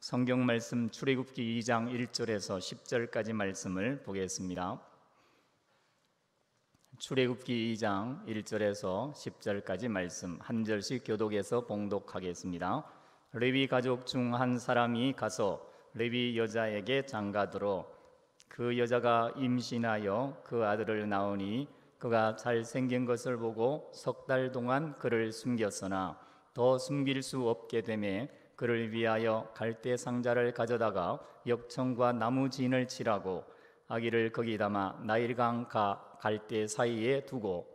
성경 말씀 출애굽기 2장 1절에서 10절까지 말씀을 보겠습니다. 출애굽기 2장 1절에서 10절까지 말씀 한 절씩 교독해서 봉독하겠습니다. 레위 가족 중 한 사람이 가서 레위 여자에게 장가들어 그 여자가 임신하여 그 아들을 낳으니 그가 잘생긴 것을 보고 석 달 동안 그를 숨겼으나 더 숨길 수 없게 되매 그를 위하여 갈대 상자를 가져다가 역청과 나무 진을 칠하고 아기를 거기 담아 나일강 갈대 사이에 두고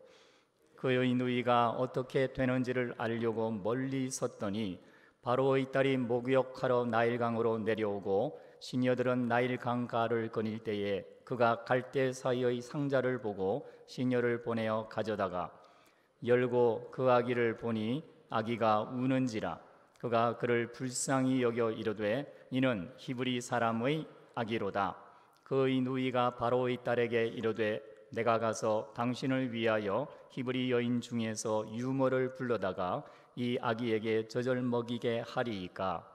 그의 누이가 어떻게 되는지를 알려고 멀리 섰더니 바로의 딸이 목욕하러 나일강으로 내려오고 시녀들은 나일강 가를 거닐 때에 그가 갈대 사이의 상자를 보고 시녀를 보내어 가져다가 열고 그 아기를 보니 아기가 우는지라 그가 그를 불쌍히 여겨 이르되 이는 히브리 사람의 아기로다. 그의 누이가 바로의 딸에게 이르되 내가 가서 당신을 위하여 히브리 여인 중에서 유모를 불러다가 이 아기에게 젖을 먹이게 하리이까.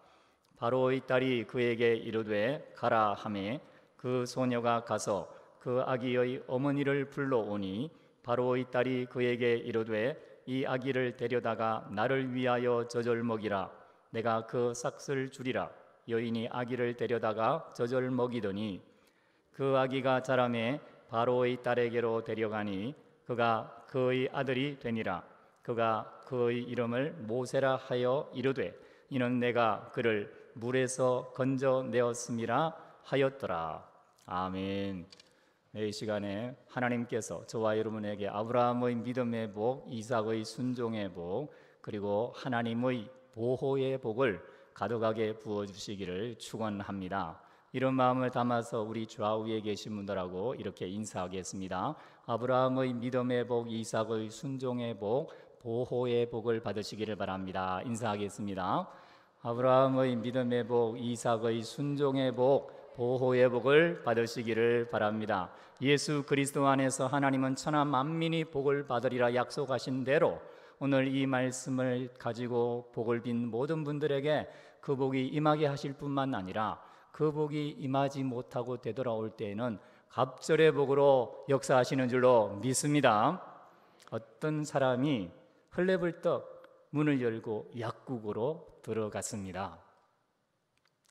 바로의 딸이 그에게 이르되 가라 하매 그 소녀가 가서 그 아기의 어머니를 불러오니 바로의 딸이 그에게 이르되 이 아기를 데려다가 나를 위하여 젖을 먹이라. 내가 그 삭슬 주리라. 여인이 아기를 데려다가 젖을 먹이더니 그 아기가 자라매 바로의 딸에게로 데려가니 그가 그의 아들이 되니라. 그가 그의 이름을 모세라 하여 이르되 이는 내가 그를 물에서 건져내었음이라 하였더라. 아멘. 이 시간에 하나님께서 저와 여러분에게 아브라함의 믿음의 복, 이삭의 순종의 복, 그리고 하나님의 보호의 복을 가득하게 부어주시기를 축원합니다. 이런 마음을 담아서 우리 좌우에 계신 분들하고 이렇게 인사하겠습니다. 아브라함의 믿음의 복, 이삭의 순종의 복, 보호의 복을 받으시기를 바랍니다. 인사하겠습니다. 아브라함의 믿음의 복, 이삭의 순종의 복, 보호의 복을 받으시기를 바랍니다. 예수 그리스도 안에서 하나님은 천하 만민이 복을 받으리라 약속하신 대로 오늘 이 말씀을 가지고 복을 빈 모든 분들에게 그 복이 임하게 하실 뿐만 아니라 그 복이 임하지 못하고 되돌아올 때에는 갑절의 복으로 역사하시는 줄로 믿습니다. 어떤 사람이 헐레벌떡 문을 열고 약국으로 들어갔습니다.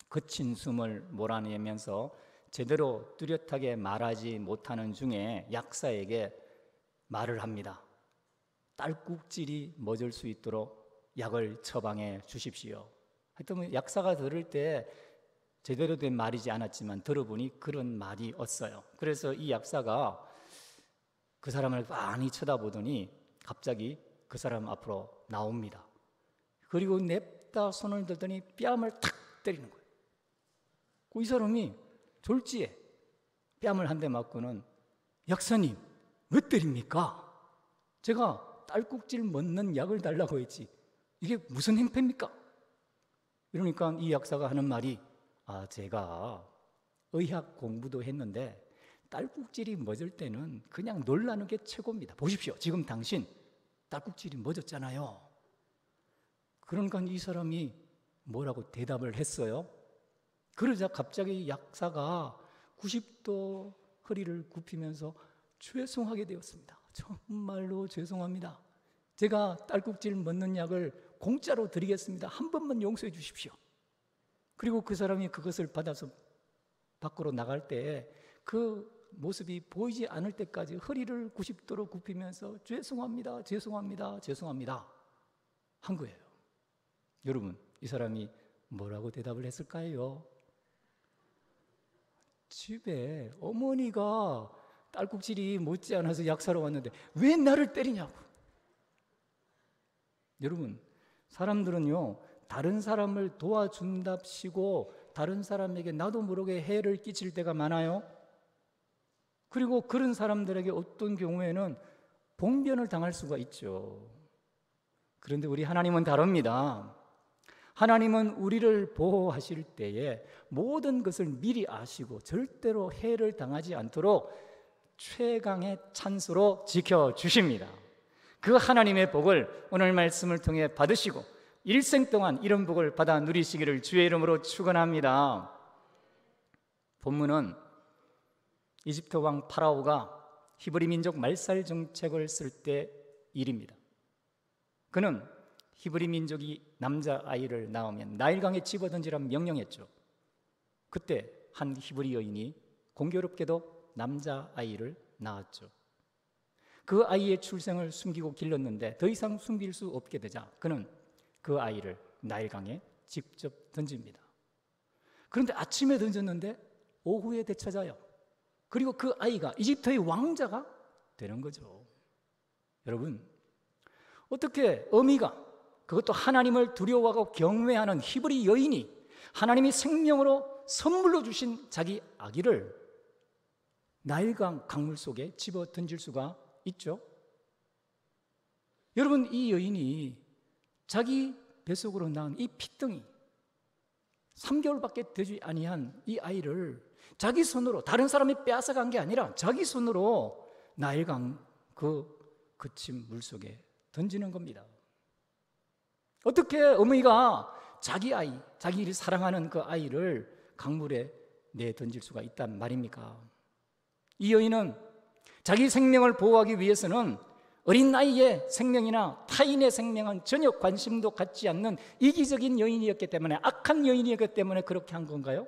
거친 숨을 몰아내면서 제대로 뚜렷하게 말하지 못하는 중에 약사에게 말을 합니다. 딸꾹질이 멎을 수 있도록 약을 처방해 주십시오. 하여튼 약사가 들을 때 제대로 된 말이지 않았지만 들어보니 그런 말이었어요. 그래서 이 약사가 그 사람을 많이 쳐다보더니 갑자기 그 사람 앞으로 나옵니다. 그리고 냅다 손을 들더니 뺨을 탁 때리는 거예요. 이 사람이 졸지에 뺨을 한 대 맞고는 약사님 왜 때립니까? 제가 딸꾹질 멎는 약을 달라고 했지 이게 무슨 행패입니까? 이러니까 이 약사가 하는 말이 제가 의학 공부도 했는데 딸꾹질이 멎을 때는 그냥 놀라는 게 최고입니다. 보십시오. 지금 당신 딸꾹질이 멎었잖아요. 그러니까 이 사람이 뭐라고 대답을 했어요? 그러자 갑자기 약사가 90도 허리를 굽히면서 죄송하게 되었습니다. 정말로 죄송합니다. 제가 딸꾹질 멎는 약을 공짜로 드리겠습니다. 한 번만 용서해 주십시오. 그리고 그 사람이 그것을 받아서 밖으로 나갈 때 그 모습이 보이지 않을 때까지 허리를 90도로 굽히면서 죄송합니다, 죄송합니다, 죄송합니다 한 거예요. 여러분, 이 사람이 뭐라고 대답을 했을까요? 집에 어머니가 딸꾹질이 못지않아서 약사로 왔는데 왜 나를 때리냐고. 여러분, 사람들은요 다른 사람을 도와준답시고 다른 사람에게 나도 모르게 해를 끼칠 때가 많아요. 그리고 그런 사람들에게 어떤 경우에는 봉변을 당할 수가 있죠. 그런데 우리 하나님은 다릅니다. 하나님은 우리를 보호하실 때에 모든 것을 미리 아시고 절대로 해를 당하지 않도록 최강의 찬수로 지켜주십니다. 그 하나님의 복을 오늘 말씀을 통해 받으시고 일생 동안 이런 복을 받아 누리시기를 주의 이름으로 축원합니다. 본문은 이집트 왕 파라오가 히브리 민족 말살 정책을 쓸 때 일입니다. 그는 히브리 민족이 남자아이를 낳으면 나일강에 집어던지라고 명령했죠. 그때 한 히브리 여인이 공교롭게도 남자아이를 낳았죠. 그 아이의 출생을 숨기고 길렀는데 더 이상 숨길 수 없게 되자 그는 그 아이를 나일강에 직접 던집니다. 그런데 아침에 던졌는데 오후에 되찾아요. 그리고 그 아이가 이집트의 왕자가 되는 거죠. 여러분, 어떻게 어미가, 그것도 하나님을 두려워하고 경외하는 히브리 여인이 하나님이 생명으로 선물로 주신 자기 아기를 나일강 강물 속에 집어 던질 수가 있죠? 여러분, 이 여인이 자기 뱃속으로 낳은 이 핏덩이 3개월밖에 되지 아니한 이 아이를 자기 손으로, 다른 사람이 빼앗아간 게 아니라 자기 손으로 나일강 그 그친 물속에 던지는 겁니다. 어떻게 어머니가 자기 아이, 자기를 사랑하는 그 아이를 강물에 내던질 수가 있단 말입니까? 이 여인은 자기 생명을 보호하기 위해서는 어린 나이에 생명이나 타인의 생명은 전혀 관심도 갖지 않는 이기적인 여인이었기 때문에, 악한 여인이었기 때문에 그렇게 한 건가요?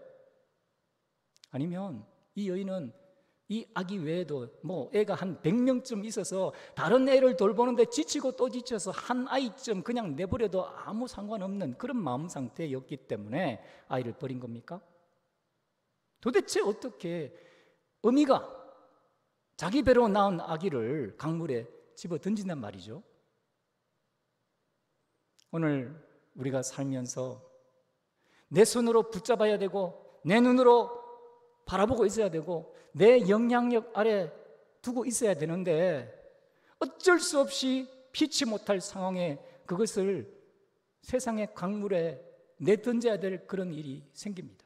아니면 이 여인은 이 아기 외에도 애가 한 100명쯤 있어서 다른 애를 돌보는데 지치고 또 지쳐서 한 아이쯤 그냥 내버려도 아무 상관없는 그런 마음 상태였기 때문에 아이를 버린 겁니까? 도대체 어떻게 어미가 자기 배로 낳은 아기를 강물에 집어 던진단 말이죠? 오늘 우리가 살면서 내 손으로 붙잡아야 되고 내 눈으로 바라보고 있어야 되고 내 영향력 아래 두고 있어야 되는데 어쩔 수 없이 피치 못할 상황에 그것을 세상의 강물에 내던져야 될 그런 일이 생깁니다.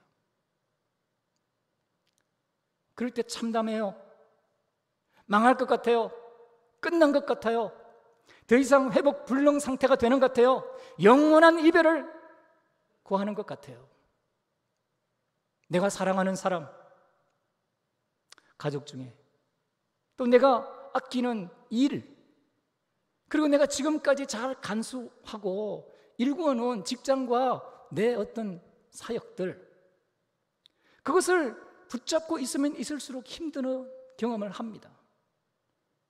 그럴 때 참담해요. 망할 것 같아요. 끝난 것 같아요. 더 이상 회복 불능 상태가 되는 것 같아요. 영원한 이별을 구하는 것 같아요. 내가 사랑하는 사람, 가족 중에, 또 내가 아끼는 일, 그리고 내가 지금까지 잘 간수하고 일구어놓은 직장과 내 어떤 사역들, 그것을 붙잡고 있으면 있을수록 힘든 경험을 합니다.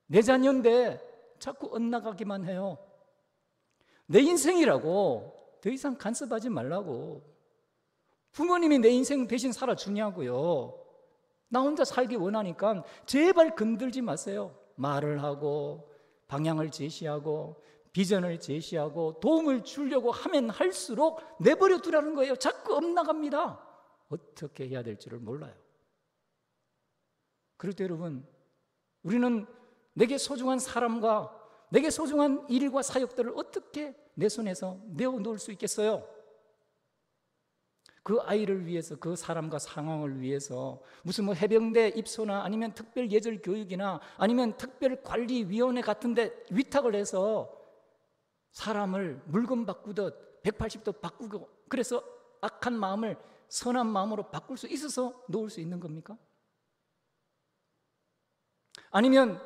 내 자녀인데 자꾸 엇나가기만 해요. 내 인생이라고 더 이상 간섭하지 말라고. 부모님이 내 인생 대신 살아주냐고요. 나 혼자 살기 원하니까 제발 건들지 마세요. 말을 하고 방향을 제시하고 비전을 제시하고 도움을 주려고 하면 할수록 내버려 두라는 거예요. 자꾸 엇나갑니다. 어떻게 해야 될지를 몰라요. 그럴 때 여러분, 우리는 내게 소중한 사람과 내게 소중한 일과 사역들을 어떻게 내 손에서 내어놓을 수 있겠어요? 그 아이를 위해서, 그 사람과 상황을 위해서 무슨 해병대 입소나 아니면 특별 예절 교육이나 아니면 특별 관리위원회 같은 데 위탁을 해서 사람을 물건 바꾸듯 180도 바꾸고, 그래서 악한 마음을 선한 마음으로 바꿀 수 있어서 놓을 수 있는 겁니까? 아니면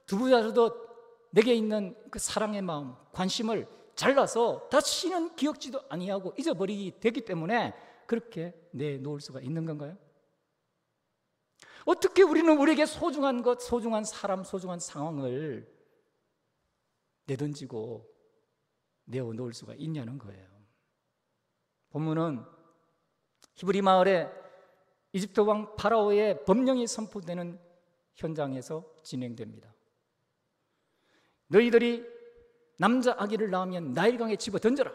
두부자로도 내게 있는 그 사랑의 마음, 관심을 잘라서 다시는 기억지도 아니하고 잊어버리기 되기 때문에 그렇게 내놓을 수가 있는 건가요? 어떻게 우리는 우리에게 소중한 것, 소중한 사람, 소중한 상황을 내던지고 내어놓을 수가 있냐는 거예요. 본문은 히브리 마을에 이집트 왕 파라오의 법령이 선포되는 현장에서 진행됩니다. 너희들이 남자 아기를 낳으면 나일강에 집어 던져라.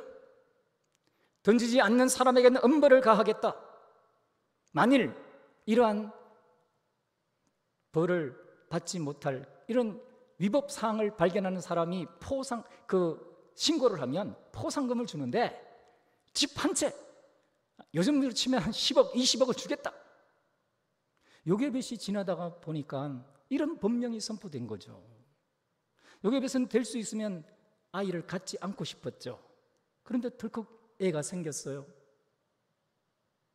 던지지 않는 사람에게는 엄벌을 가하겠다. 만일 이러한 벌을 받지 못할 이런 위법 사항을 발견하는 사람이 신고를 하면 포상금을 주는데 집 한 채, 요즘으로 치면 한 10억, 20억을 주겠다. 요괴벳이 지나다가 보니까 이런 법령이 선포된 거죠. 요괴벳은 될 수 있으면 아이를 갖지 않고 싶었죠. 그런데 덜컥 애가 생겼어요.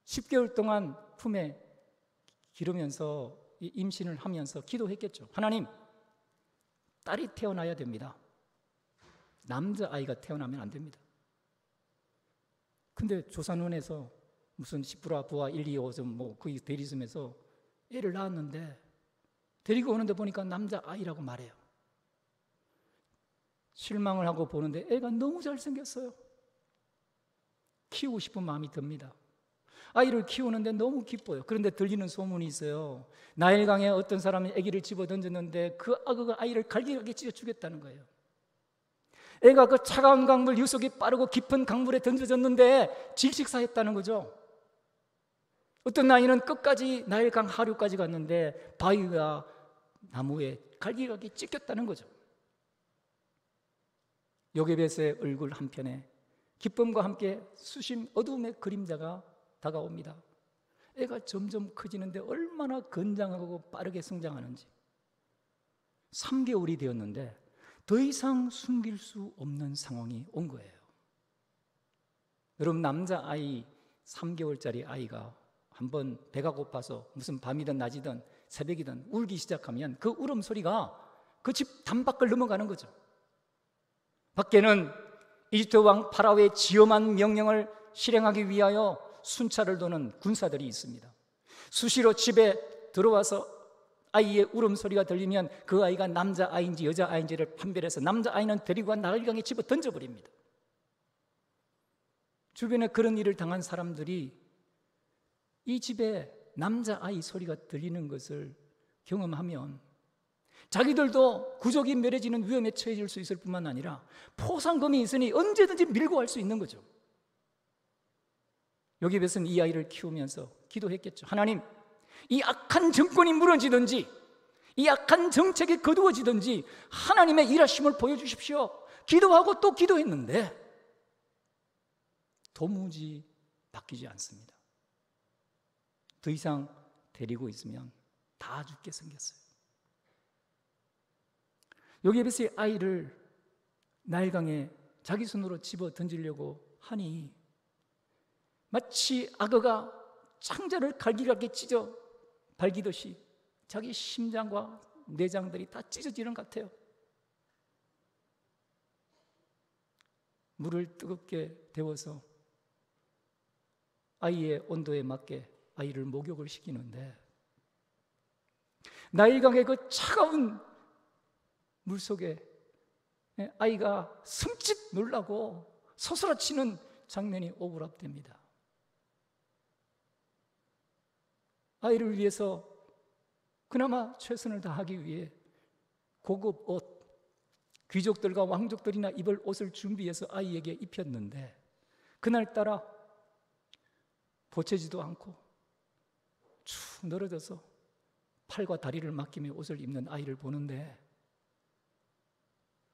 10개월 동안 품에 기르면서 임신을 하면서 기도했겠죠. 하나님, 딸이 태어나야 됩니다. 남자아이가 태어나면 안 됩니다. 근데 조산원에서 무슨 10부라 부하 1, 2, 5점 뭐 거기 대리점에서 애를 낳았는데 데리고 오는데 보니까 남자아이라고 말해요. 실망을 하고 보는데 애가 너무 잘생겼어요. 키우고 싶은 마음이 듭니다. 아이를 키우는데 너무 기뻐요. 그런데 들리는 소문이 있어요. 나일강에 어떤 사람이 아기를 집어 던졌는데 그 악어가 아이를 갈기갈기 찢어 죽였다는 거예요. 애가 그 차가운 강물, 유속이 빠르고 깊은 강물에 던져졌는데 질식사했다는 거죠. 어떤 아이는 끝까지 나일강 하류까지 갔는데 바위가 나무에 갈기갈기 찢겼다는 거죠. 요게벳의 얼굴 한편에 기쁨과 함께 수심 어두움의 그림자가 다가옵니다. 애가 점점 커지는데 얼마나 건장하고 빠르게 성장하는지. 3개월이 되었는데 더 이상 숨길 수 없는 상황이 온 거예요. 여러분, 남자아이 3개월짜리 아이가 한번 배가 고파서 무슨 밤이든 낮이든 새벽이든 울기 시작하면 그 울음소리가 그 집 단밖을 넘어가는 거죠. 밖에는 이집트 왕 파라오의 지엄한 명령을 실행하기 위하여 순찰을 도는 군사들이 있습니다. 수시로 집에 들어와서 아이의 울음소리가 들리면 그 아이가 남자아이인지 여자아이인지를 판별해서 남자아이는 데리고 나일강에 집어 던져버립니다. 주변에 그런 일을 당한 사람들이 이 집에 남자아이 소리가 들리는 것을 경험하면 자기들도 구족이 멸해지는 위험에 처해질 수 있을 뿐만 아니라 포상금이 있으니 언제든지 밀고 갈 수 있는 거죠. 요게벳은 이 아이를 키우면서 기도했겠죠. 하나님, 이 악한 정권이 무너지든지 이 악한 정책이 거두어지든지 하나님의 일하심을 보여주십시오. 기도하고 또 기도했는데 도무지 바뀌지 않습니다. 더 이상 데리고 있으면 다 죽게 생겼어요. 요게벳의 아이를 나일강에 자기 손으로 집어 던지려고 하니 마치 악어가 창자를 갈기갈기 찢어 발기듯이 자기 심장과 내장들이 다 찢어지는 것 같아요. 물을 뜨겁게 데워서 아이의 온도에 맞게 아이를 목욕을 시키는데 나일강의 그 차가운 물 속에 아이가 숨짓 놀라고 서스라치는 장면이 오버랩됩니다. 아이를 위해서 그나마 최선을 다하기 위해 고급 옷, 귀족들과 왕족들이나 입을 옷을 준비해서 아이에게 입혔는데 그날따라 보채지도 않고 축 늘어져서 팔과 다리를 맡기며 옷을 입는 아이를 보는데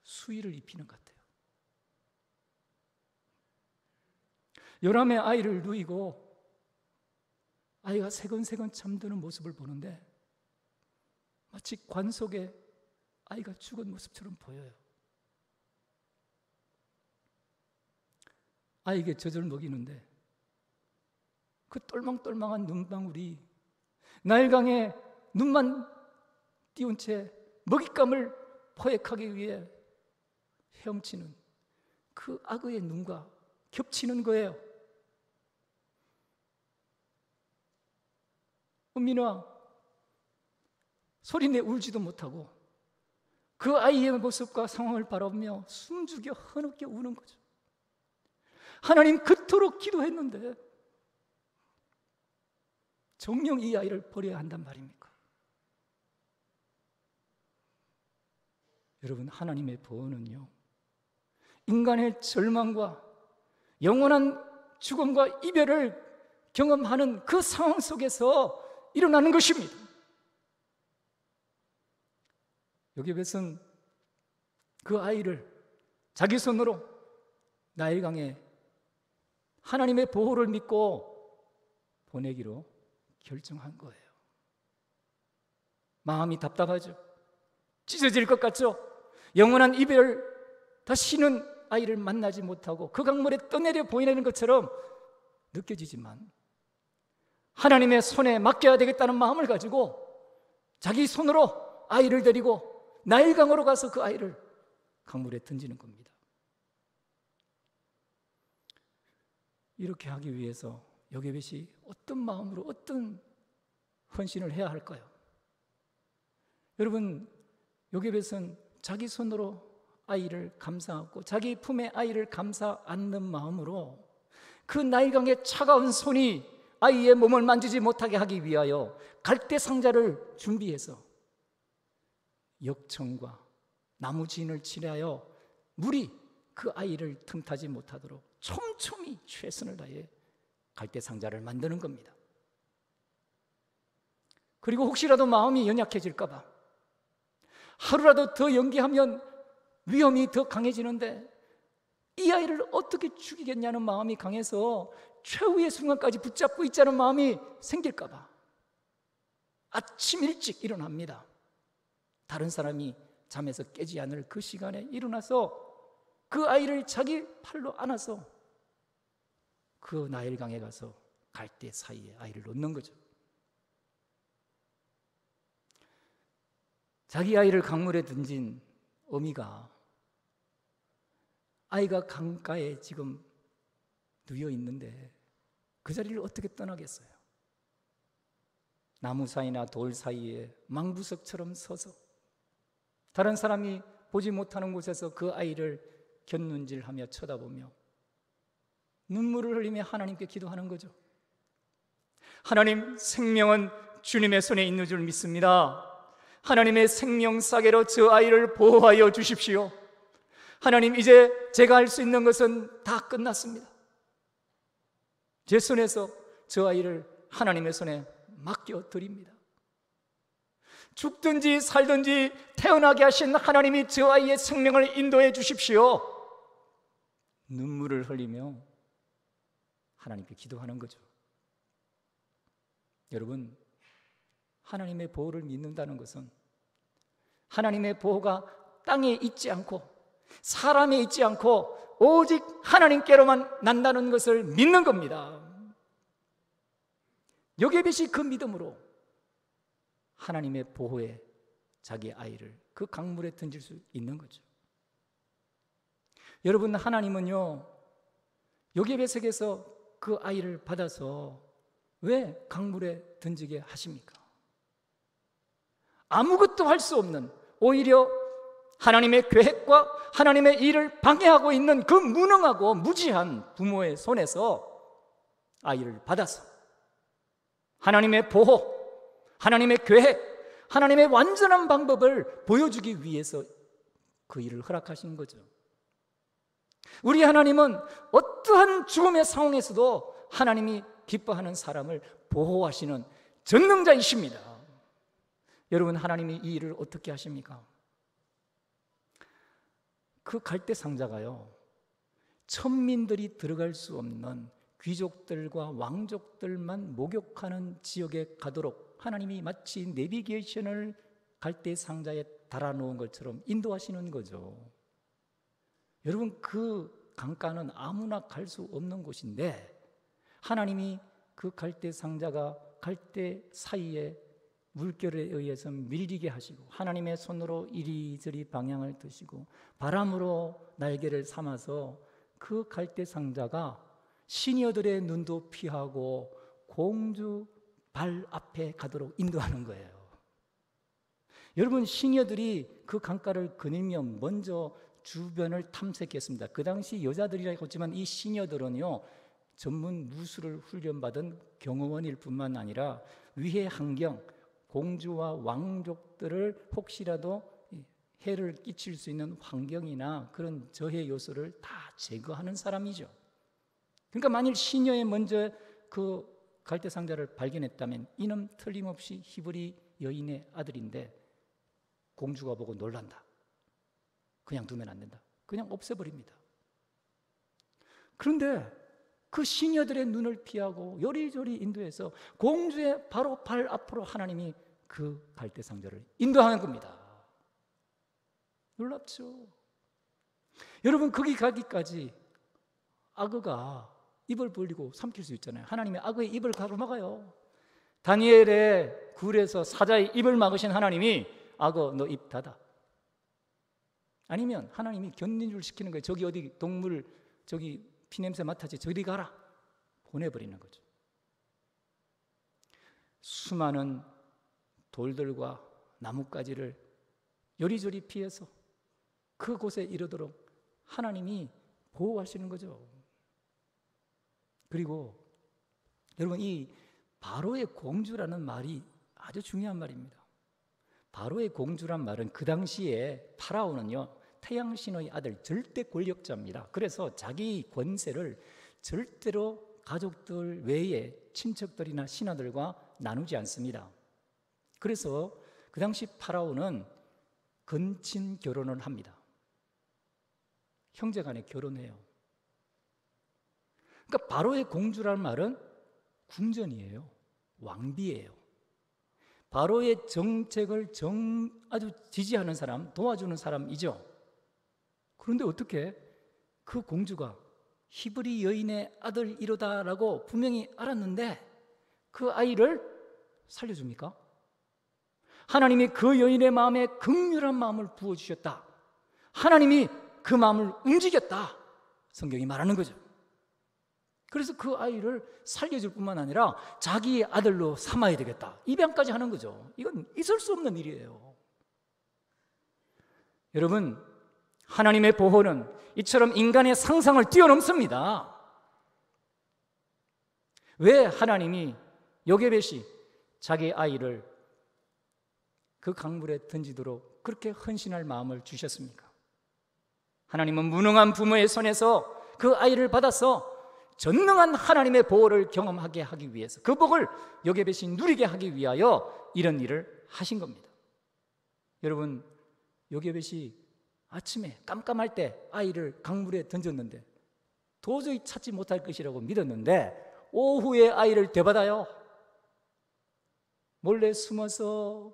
수의를 입히는 것 같아요. 요람의 아이를 누이고 아이가 세건세건 잠드는 모습을 보는데 마치 관 속에 아이가 죽은 모습처럼 보여요. 아이에게 젖을 먹이는데 그 똘망똘망한 눈방울이 나일강에 눈만 띄운 채 먹잇감을 포획하기 위해 헤엄치는 그 악어의 눈과 겹치는 거예요. 은민아, 소리내 울지도 못하고 그 아이의 모습과 상황을 바라보며 숨죽여 흐느껴 우는 거죠. 하나님, 그토록 기도했는데 정녕 이 아이를 버려야 한단 말입니까? 여러분, 하나님의 보호는요, 인간의 절망과 영원한 죽음과 이별을 경험하는 그 상황 속에서 일어나는 것입니다. 요게벳은 그 아이를 자기 손으로 나일강에 하나님의 보호를 믿고 보내기로 결정한 거예요. 마음이 답답하죠. 찢어질 것 같죠. 영원한 이별, 다시는 아이를 만나지 못하고 그 강물에 떠내려 보이는 것처럼 느껴지지만 하나님의 손에 맡겨야 되겠다는 마음을 가지고 자기 손으로 아이를 데리고 나일강으로 가서 그 아이를 강물에 던지는 겁니다. 이렇게 하기 위해서 요게벳이 어떤 마음으로 어떤 헌신을 해야 할까요? 여러분, 요게벳은 자기 손으로 아이를 감싸 안고 자기 품에 아이를 감싸 안는 마음으로 그 나일강의 차가운 손이 아이의 몸을 만지지 못하게 하기 위하여 갈대 상자를 준비해서 역청과 나무 진을 칠하여 물이 그 아이를 틈타지 못하도록 촘촘히 최선을 다해 갈대 상자를 만드는 겁니다. 그리고 혹시라도 마음이 연약해질까 봐 하루라도 더 연기하면 위험이 더 강해지는데 이 아이를 어떻게 죽이겠냐는 마음이 강해서 최후의 순간까지 붙잡고 있자는 마음이 생길까 봐 아침 일찍 일어납니다. 다른 사람이 잠에서 깨지 않을 그 시간에 일어나서 그 아이를 자기 팔로 안아서 그 나일강에 가서 갈대 사이에 아이를 놓는 거죠. 자기 아이를 강물에 던진 어미가 아이가 강가에 지금 누워 있는데 그 자리를 어떻게 떠나겠어요? 나무 사이나 돌 사이에 망부석처럼 서서 다른 사람이 보지 못하는 곳에서 그 아이를 곁눈질하며 쳐다보며 눈물을 흘리며 하나님께 기도하는 거죠. 하나님, 생명은 주님의 손에 있는 줄 믿습니다. 하나님의 생명사계로 저 아이를 보호하여 주십시오. 하나님, 이제 제가 할 수 있는 것은 다 끝났습니다. 제 손에서 저 아이를 하나님의 손에 맡겨드립니다. 죽든지 살든지 태어나게 하신 하나님이 저 아이의 생명을 인도해 주십시오. 눈물을 흘리며 하나님께 기도하는 거죠. 여러분, 하나님의 보호를 믿는다는 것은 하나님의 보호가 땅에 있지 않고 사람에 있지 않고 오직 하나님께로만 난다는 것을 믿는 겁니다. 요게벳이 그 믿음으로 하나님의 보호에 자기 아이를 그 강물에 던질 수 있는 거죠. 여러분, 하나님은요 요게벳에게서 그 아이를 받아서 왜 강물에 던지게 하십니까? 아무것도 할 수 없는, 오히려 하나님의 계획과 하나님의 일을 방해하고 있는 그 무능하고 무지한 부모의 손에서 아이를 받아서 하나님의 보호, 하나님의 계획, 하나님의 완전한 방법을 보여주기 위해서 그 일을 허락하신 거죠. 우리 하나님은 어떠한 죽음의 상황에서도 하나님이 기뻐하는 사람을 보호하시는 전능자이십니다. 여러분, 하나님이 이 일을 어떻게 하십니까? 그 갈대 상자가요, 천민들이 들어갈 수 없는 귀족들과 왕족들만 목욕하는 지역에 가도록 하나님이 마치 내비게이션을 갈대 상자에 달아놓은 것처럼 인도하시는 거죠. 여러분, 그 강가는 아무나 갈 수 없는 곳인데 하나님이 그 갈대 상자가 갈대 사이에 물결에 의해서 밀리게 하시고 하나님의 손으로 이리저리 방향을 드시고 바람으로 날개를 삼아서 그 갈대 상자가 시녀들의 눈도 피하고 공주 발 앞에 가도록 인도하는 거예요. 여러분, 시녀들이 그 강가를 거닐며 먼저 주변을 탐색했습니다. 그 당시 여자들이라고 했지만 이 시녀들은요 전문 무술을 훈련받은 경호원일 뿐만 아니라 위의 환경, 공주와 왕족들을 혹시라도 해를 끼칠 수 있는 환경이나 그런 저해 요소를 다 제거하는 사람이죠. 그러니까 만일 시녀에 먼저 그 갈대 상자를 발견했다면 이는 틀림없이 히브리 여인의 아들인데 공주가 보고 놀란다. 그냥 두면 안 된다. 그냥 없애버립니다. 그런데 그 시녀들의 눈을 피하고 요리조리 인도해서 공주의 바로 발 앞으로 하나님이 그 갈대 상자를 인도하는 겁니다. 놀랍죠? 여러분, 거기 가기까지 악어가 입을 벌리고 삼킬 수 있잖아요. 하나님이 악어의 입을 가로막아요. 다니엘의 굴에서 사자의 입을 막으신 하나님이 악어 너 입 닫아. 아니면 하나님이 견딘줄 시키는 거예요. 저기 어디 동물 저기 피냄새 맡아지 저리 가라 보내버리는 거죠. 수많은 돌들과 나뭇가지를 요리조리 피해서 그곳에 이르도록 하나님이 보호하시는 거죠. 그리고 여러분, 이 바로의 공주라는 말이 아주 중요한 말입니다. 바로의 공주란 말은 그 당시에 파라오는요, 태양신의 아들 절대 권력자입니다. 그래서 자기 권세를 절대로 가족들 외에 친척들이나 신하들과 나누지 않습니다. 그래서 그 당시 파라오는 근친 결혼을 합니다. 형제간에 결혼해요. 그러니까 바로의 공주라는 말은 궁전이에요. 왕비예요. 바로의 정책을 아주 지지하는 사람, 도와주는 사람이죠. 그런데 어떻게 그 공주가 히브리 여인의 아들이로다라고 분명히 알았는데 그 아이를 살려줍니까? 하나님이 그 여인의 마음에 긍휼한 마음을 부어주셨다. 하나님이 그 마음을 움직였다. 성경이 말하는 거죠. 그래서 그 아이를 살려줄 뿐만 아니라 자기의 아들로 삼아야 되겠다. 입양까지 하는 거죠. 이건 있을 수 없는 일이에요. 여러분, 하나님의 보호는 이처럼 인간의 상상을 뛰어넘습니다. 왜 하나님이 요게벳이 자기 아이를 그 강물에 던지도록 그렇게 헌신할 마음을 주셨습니까? 하나님은 무능한 부모의 손에서 그 아이를 받아서 전능한 하나님의 보호를 경험하게 하기 위해서, 그 복을 요게벳이 누리게 하기 위하여 이런 일을 하신 겁니다. 여러분, 요게벳이 아침에 깜깜할 때 아이를 강물에 던졌는데 도저히 찾지 못할 것이라고 믿었는데 오후에 아이를 되받아요. 몰래 숨어서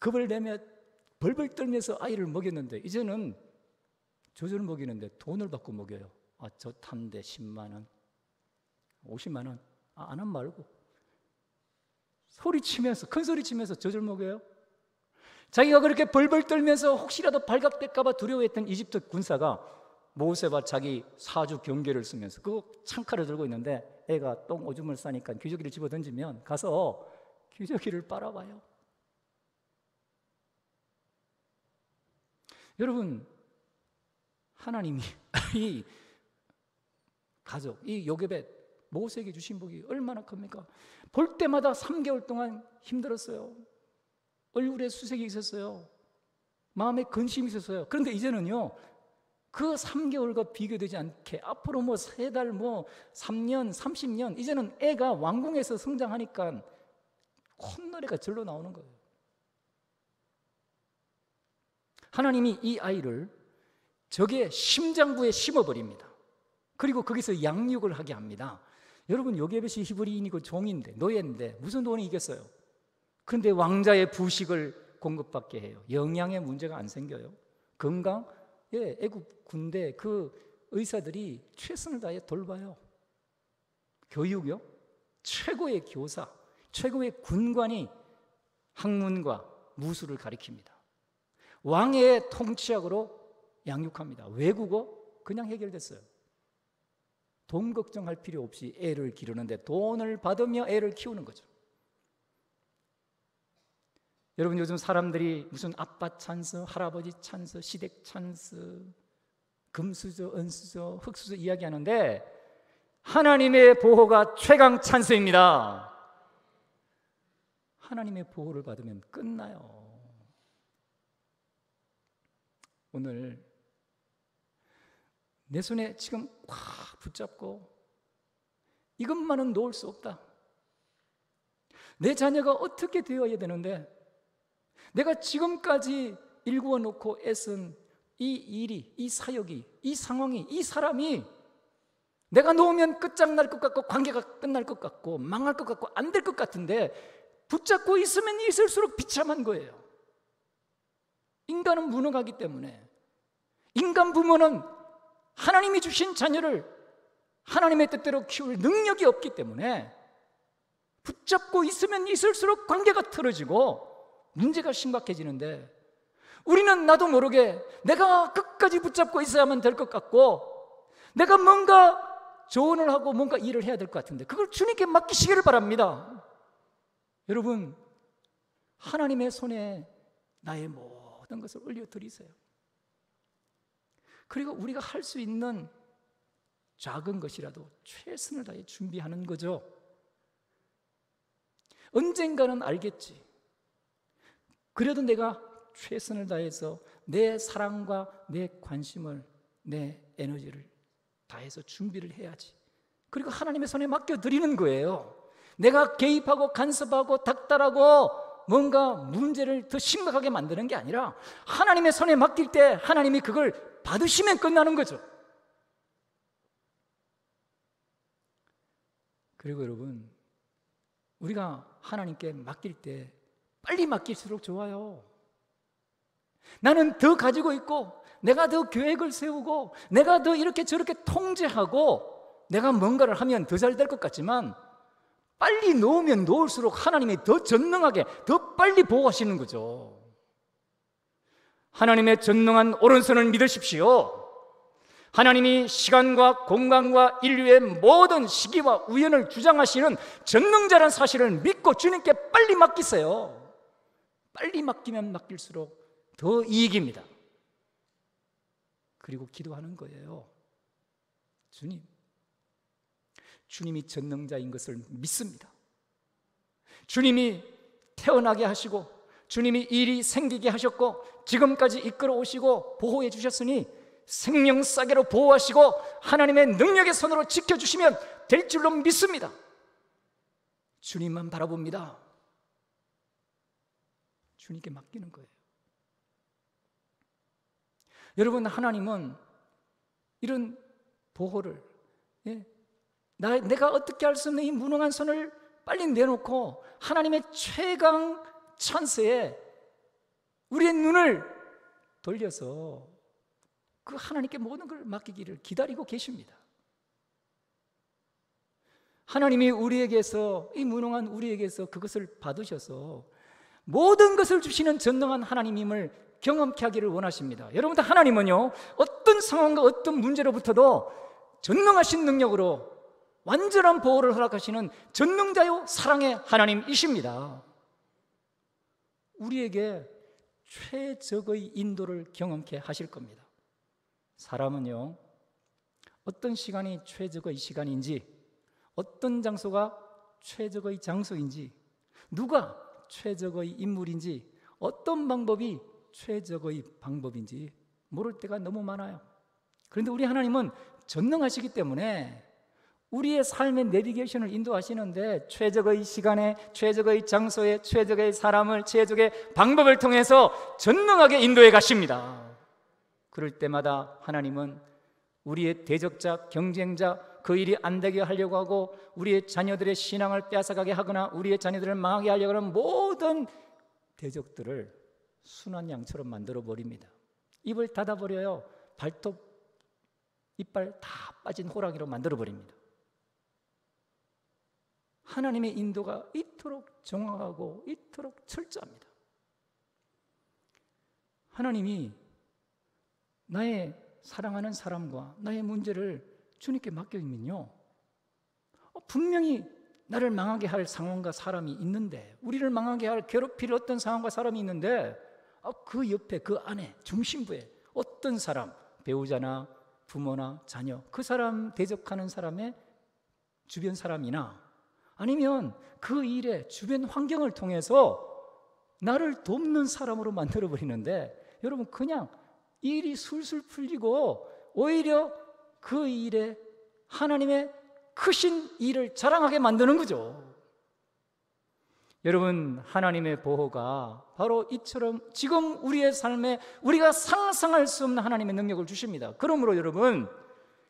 겁을 내며 벌벌 떨면서 아이를 먹였는데 이제는 젖을 먹이는데 돈을 받고 먹여요. 저 탐대 10만 원, 50만 원, 안 한 말고 소리치면서, 큰 소리치면서 젖을 먹여요. 자기가 그렇게 벌벌 떨면서 혹시라도 발각될까 봐 두려워했던 이집트 군사가 모세와 자기 사주 경계를 쓰면서 그 창칼을 들고 있는데 애가 똥 오줌을 싸니까 기저귀를 집어 던지면 가서 기저귀를 빨아봐요. 여러분, 하나님이 이 가족, 이 요게벳 모세에게 주신 복이 얼마나 큽니까? 볼 때마다 3개월 동안 힘들었어요. 얼굴에 수색이 있었어요. 마음에 근심이 있었어요. 그런데 이제는요, 그 3개월과 비교되지 않게 앞으로 3달, 3년, 30년, 이제는 애가 왕궁에서 성장하니까 콧노래가 절로 나오는 거예요. 하나님이 이 아이를 적의 심장부에 심어버립니다. 그리고 거기서 양육을 하게 합니다. 여러분, 요게벳이 히브리인이고 종인데, 노예인데 무슨 돈이 있겠어요? 그런데 왕자의 부식을 공급받게 해요. 영양에 문제가 안 생겨요. 건강, 애국 군대 그 의사들이 최선을 다해 돌봐요. 교육요, 최고의 교사, 최고의 군관이 학문과 무술을 가리킵니다. 왕의 통치약으로 양육합니다. 외국어 그냥 해결됐어요. 돈 걱정할 필요 없이 애를 기르는데 돈을 받으며 애를 키우는 거죠. 여러분, 요즘 사람들이 무슨 아빠 찬스, 할아버지 찬스, 시댁 찬스, 금수저, 은수저, 흙수저 이야기하는데 하나님의 보호가 최강 찬스입니다. 하나님의 보호를 받으면 끝나요. 오늘 내 손에 지금 꽉 붙잡고 이것만은 놓을 수 없다. 내 자녀가 어떻게 되어야 되는데 내가 지금까지 일구어 놓고 애쓴 이 일이, 이 사역이, 이 상황이, 이 사람이 내가 놓으면 끝장날 것 같고 관계가 끝날 것 같고 망할 것 같고 안 될 것 같은데 붙잡고 있으면 있을수록 비참한 거예요. 인간은 무능하기 때문에 인간 부모는 하나님이 주신 자녀를 하나님의 뜻대로 키울 능력이 없기 때문에 붙잡고 있으면 있을수록 관계가 틀어지고 문제가 심각해지는데, 우리는 나도 모르게 내가 끝까지 붙잡고 있어야만 될 것 같고, 내가 뭔가 조언을 하고 뭔가 일을 해야 될 것 같은데 그걸 주님께 맡기시기를 바랍니다. 여러분, 하나님의 손에 나의 모든 것을 올려드리세요. 그리고 우리가 할 수 있는 작은 것이라도 최선을 다해 준비하는 거죠. 언젠가는 알겠지. 그래도 내가 최선을 다해서 내 사랑과 내 관심을, 내 에너지를 다해서 준비를 해야지. 그리고 하나님의 손에 맡겨드리는 거예요. 내가 개입하고 간섭하고 닥달하고 뭔가 문제를 더 심각하게 만드는 게 아니라 하나님의 손에 맡길 때 하나님이 그걸 받으시면 끝나는 거죠. 그리고 여러분, 우리가 하나님께 맡길 때 빨리 맡길수록 좋아요. 나는 더 가지고 있고, 내가 더 계획을 세우고, 내가 더 이렇게 저렇게 통제하고, 내가 뭔가를 하면 더 잘 될 것 같지만 빨리 놓으면 놓을수록 하나님이 더 전능하게, 더 빨리 보호하시는 거죠. 하나님의 전능한 오른손을 믿으십시오. 하나님이 시간과 공간과 인류의 모든 시기와 우연을 주장하시는 전능자라는 사실을 믿고 주님께 빨리 맡기세요. 빨리 맡기면 맡길수록 더 이익입니다. 그리고 기도하는 거예요. 주님이 전능자인 것을 믿습니다. 주님이 태어나게 하시고 주님이 일이 생기게 하셨고 지금까지 이끌어 오시고 보호해 주셨으니 생명싸개로 보호하시고 하나님의 능력의 손으로 지켜주시면 될 줄로 믿습니다. 주님만 바라봅니다. 주님께 맡기는 거예요. 여러분, 하나님은 이런 보호를, 내가 어떻게 할 수 없는 이 무능한 손을 빨리 내놓고 하나님의 최강 찬스에 우리의 눈을 돌려서 그 하나님께 모든 걸 맡기기를 기다리고 계십니다. 하나님이 우리에게서, 이 무능한 우리에게서 그것을 받으셔서 모든 것을 주시는 전능한 하나님임을 경험케 하기를 원하십니다. 여러분들, 하나님은요, 어떤 상황과 어떤 문제로부터도 전능하신 능력으로 완전한 보호를 허락하시는 전능자요 사랑의 하나님이십니다. 우리에게 최적의 인도를 경험케 하실 겁니다. 사람은요, 어떤 시간이 최적의 시간인지, 어떤 장소가 최적의 장소인지, 누가 최적의 인물인지, 어떤 방법이 최적의 방법인지 모를 때가 너무 많아요. 그런데 우리 하나님은 전능하시기 때문에 우리의 삶의 내비게이션을 인도하시는데 최적의 시간에, 최적의 장소에, 최적의 사람을, 최적의 방법을 통해서 전능하게 인도해 가십니다. 그럴 때마다 하나님은 우리의 대적자, 경쟁자, 그 일이 안 되게 하려고 하고 우리의 자녀들의 신앙을 빼앗아가게 하거나 우리의 자녀들을 망하게 하려고 하는 모든 대적들을 순한 양처럼 만들어 버립니다. 입을 닫아버려요. 발톱, 이빨 다 빠진 호랑이로 만들어 버립니다. 하나님의 인도가 이토록 정확하고 이토록 철저합니다. 하나님이 나의 사랑하는 사람과 나의 문제를 주님께 맡겨면요, 분명히 나를 망하게 할 상황과 사람이 있는데, 우리를 망하게 할 괴롭힐 어떤 상황과 사람이 있는데, 그 옆에, 그 안에, 중심부에 어떤 사람, 배우자나 부모나 자녀, 그 사람 대적하는 사람의 주변 사람이나 아니면 그 일에 주변 환경을 통해서 나를 돕는 사람으로 만들어버리는데, 여러분, 그냥 일이 술술 풀리고 오히려 그 일에 하나님의 크신 일을 자랑하게 만드는 거죠. 여러분, 하나님의 보호가 바로 이처럼 지금 우리의 삶에 우리가 상상할 수 없는 하나님의 능력을 주십니다. 그러므로 여러분,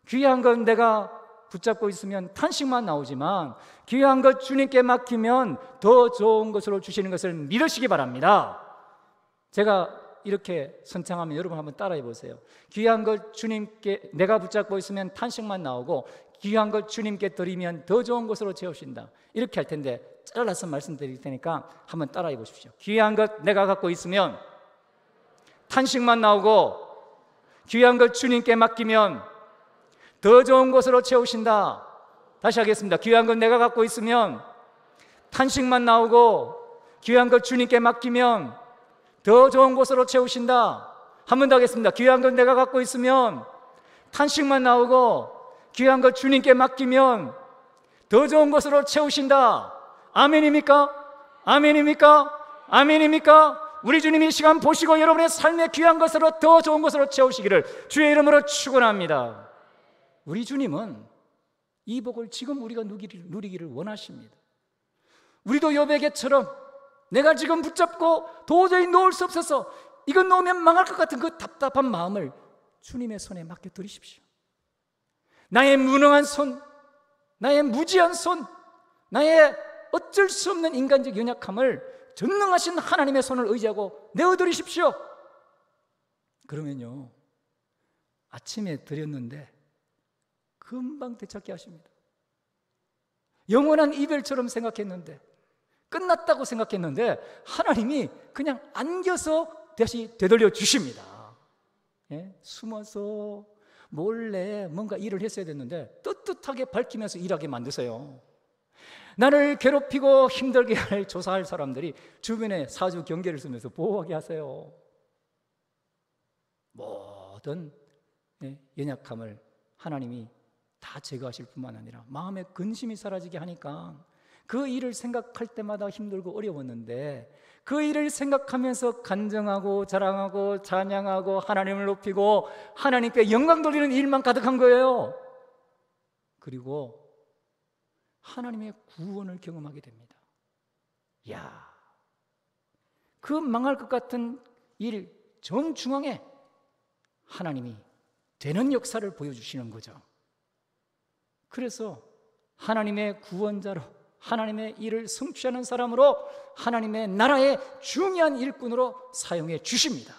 귀한 건 내가 붙잡고 있으면 탄식만 나오지만 귀한 것 주님께 맡기면 더 좋은 것으로 주시는 것을 믿으시기 바랍니다. 제가 이렇게 선창하면 여러분 한번 따라해 보세요. 귀한 것 주님께 내가 붙잡고 있으면 탄식만 나오고 귀한 것 주님께 드리면 더 좋은 것으로 채우신다. 이렇게 할 텐데 잘라서 말씀드릴 테니까 한번 따라해 보십시오. 귀한 것 내가 갖고 있으면 탄식만 나오고 귀한 것 주님께 맡기면 더 좋은 것으로 채우신다. 다시 하겠습니다. 귀한 것 내가 갖고 있으면 탄식만 나오고 귀한 것 주님께 맡기면 더 좋은 것으로 채우신다. 한 번 더 하겠습니다. 귀한 것 내가 갖고 있으면 탄식만 나오고 귀한 것 주님께 맡기면 더 좋은 것으로 채우신다. 아멘입니까? 아멘입니까? 아멘입니까? 우리 주님이 이 시간 보시고 여러분의 삶의 귀한 것으로 더 좋은 것으로 채우시기를 주의 이름으로 축원합니다. 우리 주님은 이 복을 지금 우리가 누리기를 원하십니다. 우리도 욥에게처럼 내가 지금 붙잡고 도저히 놓을 수 없어서 이건 놓으면 망할 것 같은 그 답답한 마음을 주님의 손에 맡겨드리십시오. 나의 무능한 손, 나의 무지한 손, 나의 어쩔 수 없는 인간적 연약함을 전능하신 하나님의 손을 의지하고 내어드리십시오. 그러면요, 아침에 드렸는데 금방 되찾게 하십니다. 영원한 이별처럼 생각했는데, 끝났다고 생각했는데 하나님이 그냥 안겨서 다시 되돌려 주십니다. 예? 숨어서 몰래 뭔가 일을 했어야 됐는데 떳떳하게 밝히면서 일하게 만드세요. 나를 괴롭히고 힘들게 할 조사할 사람들이 주변에 사주 경계를 쓰면서 보호하게 하세요. 모든 연약함을 하나님이 다 제거하실 뿐만 아니라 마음의 근심이 사라지게 하니까 그 일을 생각할 때마다 힘들고 어려웠는데 그 일을 생각하면서 간증하고 자랑하고 찬양하고 하나님을 높이고 하나님께 영광 돌리는 일만 가득한 거예요. 그리고 하나님의 구원을 경험하게 됩니다. 야, 그 망할 것 같은 일 정중앙에 하나님이 되는 역사를 보여주시는 거죠. 그래서 하나님의 구원자로 하나님의 일을 성취하는 사람으로 하나님의 나라의 중요한 일꾼으로 사용해 주십니다.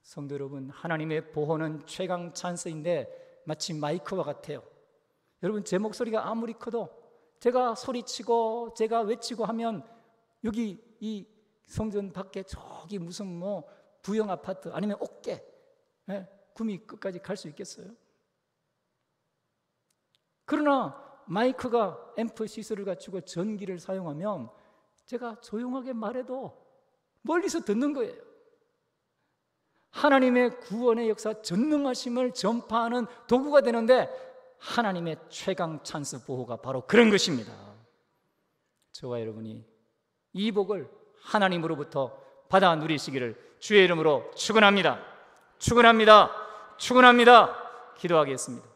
성도 여러분, 하나님의 보호는 최강 찬스인데 마치 마이크와 같아요. 여러분, 제 목소리가 아무리 커도 제가 소리치고 제가 외치고 하면 여기 이 성전 밖에 저기 무슨 뭐 부영 아파트 아니면 옥계 구미 끝까지 갈 수 있겠어요? 그러나 마이크가 앰프 시설을 갖추고 전기를 사용하면 제가 조용하게 말해도 멀리서 듣는 거예요. 하나님의 구원의 역사, 전능하심을 전파하는 도구가 되는데 하나님의 최강 찬스 보호가 바로 그런 것입니다. 저와 여러분이 이 복을 하나님으로부터 받아 누리시기를 주의 이름으로 축원합니다. 축원합니다. 축원합니다. 기도하겠습니다.